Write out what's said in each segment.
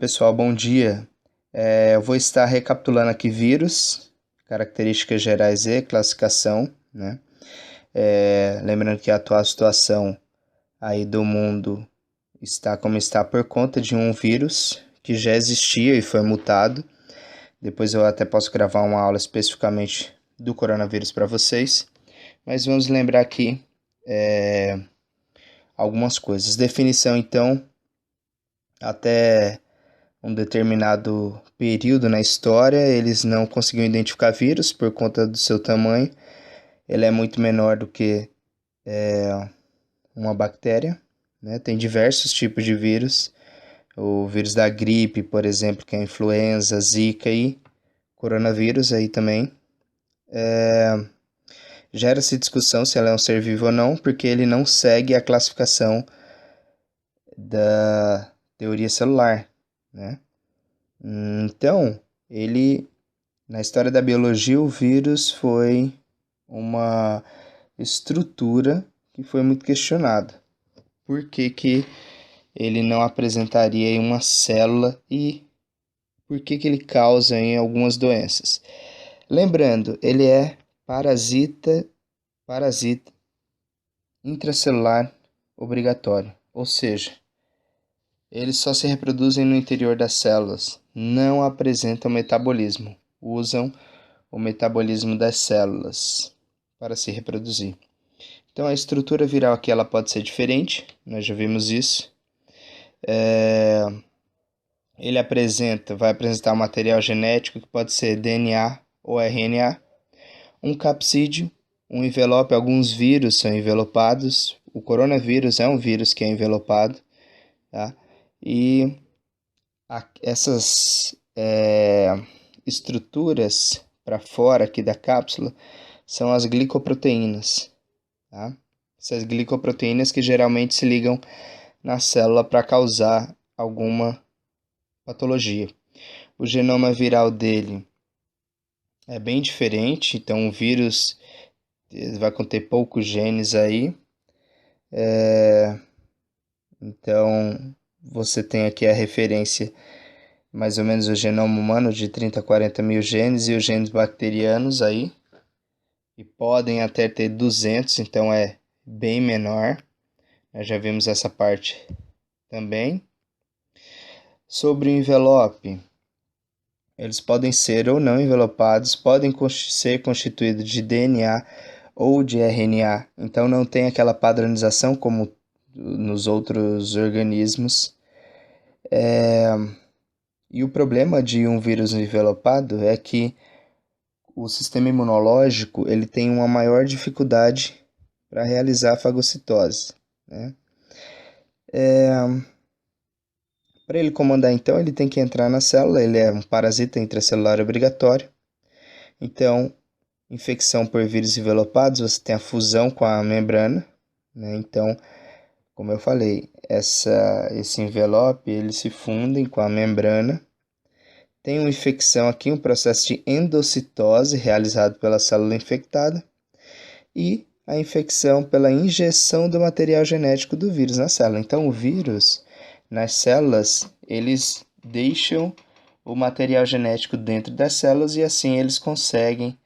pessoal, bom dia. Eu vou estar recapitulando aqui vírus, características gerais e classificação, né? Lembrando que a atual situação aí do mundo está como está por conta de um vírus que já existia e foi mutado. Depois eu até posso gravar uma aula especificamente do coronavírus para vocês. Mas vamos lembrar aqui algumas coisas. Definição, então, até um determinado período na história, eles não conseguiam identificar vírus por conta do seu tamanho. Ele é muito menor do que uma bactéria, né? Tem diversos tipos de vírus. O vírus da gripe, por exemplo, que é a influenza, zika e coronavírus aí também. Gera-se discussão se ela é um ser vivo ou não, porque ele não segue a classificação da teoria celular, né? Então, na história da biologia, o vírus foi uma estrutura que foi muito questionada. Por que que ele não apresentaria em uma célula e por que que ele causa em algumas doenças? Lembrando, ele é parasita intracelular obrigatório, ou seja, eles só se reproduzem no interior das células, não apresentam metabolismo, usam o metabolismo das células para se reproduzir. Então a estrutura viral aqui ela pode ser diferente, nós já vimos isso. Ele vai apresentar um material genético que pode ser DNA ou RNA, um capsídeo, um envelope, alguns vírus são envelopados, o coronavírus é um vírus que é envelopado, tá? E essas estruturas para fora aqui da cápsula são as glicoproteínas, tá? Essas glicoproteínas que geralmente se ligam na célula para causar alguma patologia. O genoma viral dele é bem diferente, então o vírus vai conter poucos genes aí. Então você tem aqui a referência mais ou menos o genoma humano de 30 a 40 mil genes e os genes bacterianos aí, e podem até ter 200, então é bem menor. Nós já vimos essa parte também. Sobre o envelope, eles podem ser ou não envelopados, podem ser constituídos de DNA ou de RNA, então não tem aquela padronização como nos outros organismos. E o problema de um vírus envelopado é que o sistema imunológico ele tem uma maior dificuldade para realizar a fagocitose, né? Para ele comandar, então, ele tem que entrar na célula, ele é um parasita intracelular obrigatório. Então, infecção por vírus envelopados, você tem a fusão com a membrana, né? Então, como eu falei, esse envelope, eles se fundem com a membrana. Tem uma infecção aqui, um processo de endocitose realizado pela célula infectada e a infecção pela injeção do material genético do vírus na célula. Então, o vírus, nas células, eles deixam o material genético dentro das células e assim eles conseguem,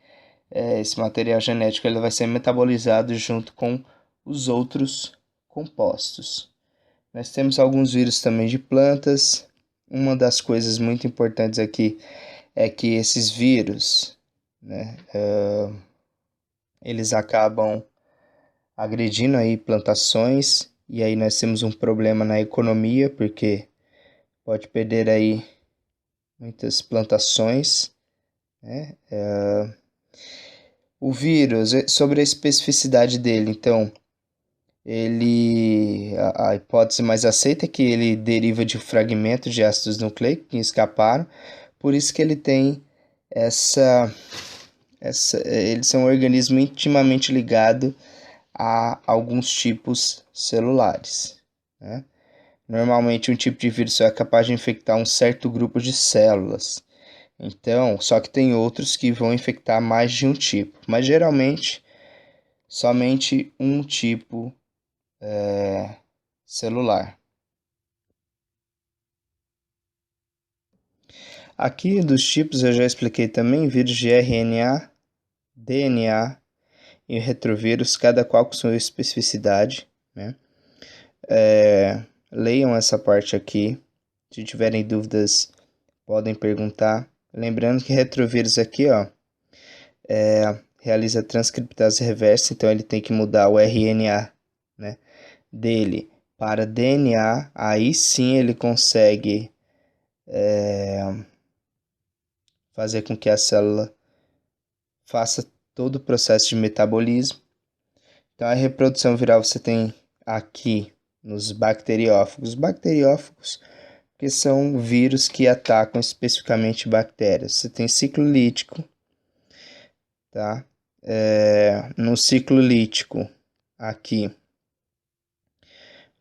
esse material genético ele vai ser metabolizado junto com os outros compostos. Nós temos alguns vírus também de plantas. Uma das coisas muito importantes aqui é que esses vírus, né, eles acabam agredindo aí plantações e aí nós temos um problema na economia porque pode perder aí muitas plantações, né? O vírus, sobre a especificidade dele, então, a hipótese mais aceita é que ele deriva de fragmentos de ácidos nucleicos que escaparam, por isso que ele tem eles são um organismo intimamente ligado a alguns tipos celulares, né? Normalmente um tipo de vírus só é capaz de infectar um certo grupo de células. Então, só que tem outros que vão infectar mais de um tipo, mas geralmente somente um tipo celular. Aqui dos tipos eu já expliquei também, vírus de RNA, DNA e retrovírus, cada qual com sua especificidade, né? Leiam essa parte aqui, se tiverem dúvidas podem perguntar. Lembrando que retrovírus aqui, ó, realiza transcriptase reversa, então ele tem que mudar o RNA, né, dele para DNA, aí sim ele consegue fazer com que a célula faça todo o processo de metabolismo. Então a reprodução viral você tem aqui nos bacteriófagos. Bacteriófagos que são vírus que atacam especificamente bactérias. Você tem ciclo lítico, tá? No ciclo lítico aqui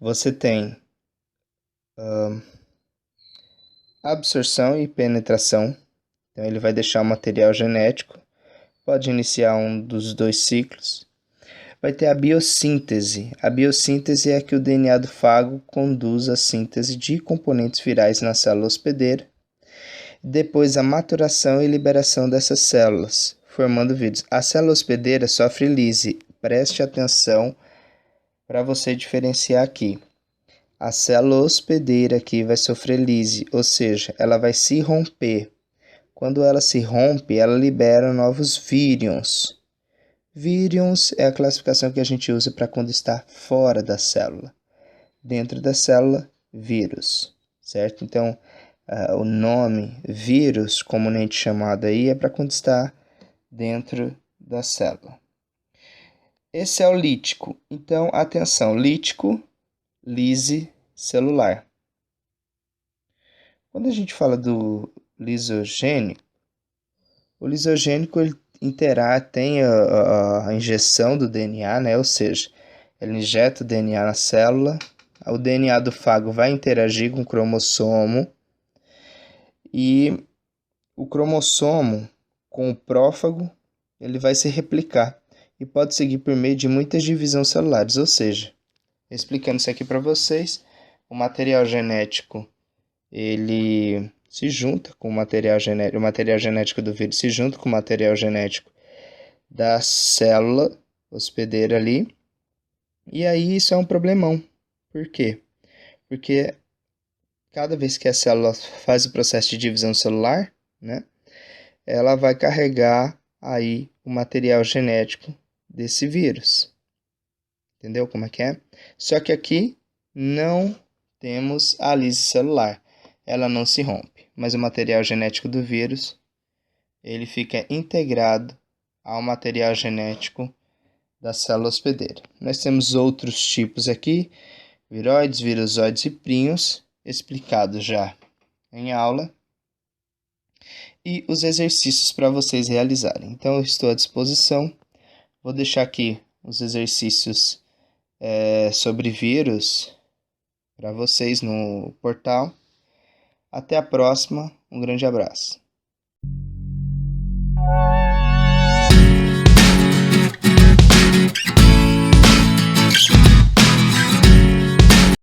você tem absorção e penetração. Então ele vai deixar o material genético. Pode iniciar um dos dois ciclos. Vai ter a biossíntese. A biossíntese é que o DNA do fago conduz a síntese de componentes virais na célula hospedeira. Depois a maturação e liberação dessas células, formando vírus. A célula hospedeira sofre lise. Preste atenção para você diferenciar aqui. A célula hospedeira aqui vai sofrer lise, ou seja, ela vai se romper. Quando ela se rompe, ela libera novos vírions. Vírions é a classificação que a gente usa para quando está fora da célula. Dentro da célula, vírus, certo? Então, o nome vírus, comumente chamado aí, é para quando está dentro da célula. Esse é o lítico. Então, atenção, lítico, lise celular. Quando a gente fala do lisogênico, o lisogênico ele tem a injeção do DNA, né? Ou seja, ele injeta o DNA na célula, o DNA do fago vai interagir com o cromossomo e o cromossomo com o prófago ele vai se replicar e pode seguir por meio de muitas divisões celulares, ou seja, explicando isso aqui para vocês, o material genético ele se junta com o material genético do vírus se junta com o material genético da célula hospedeira ali, e aí isso é um problemão. Por quê? Porque cada vez que a célula faz o processo de divisão celular, né, ela vai carregar aí o material genético desse vírus. Entendeu como é que é? Só que aqui não temos a lise celular. Ela não se rompe, mas o material genético do vírus ele fica integrado ao material genético da célula hospedeira. Nós temos outros tipos aqui, viroides, virusoides e príons, explicados já em aula, e os exercícios para vocês realizarem. Então eu estou à disposição, vou deixar aqui os exercícios sobre vírus para vocês no portal. Até a próxima, um grande abraço.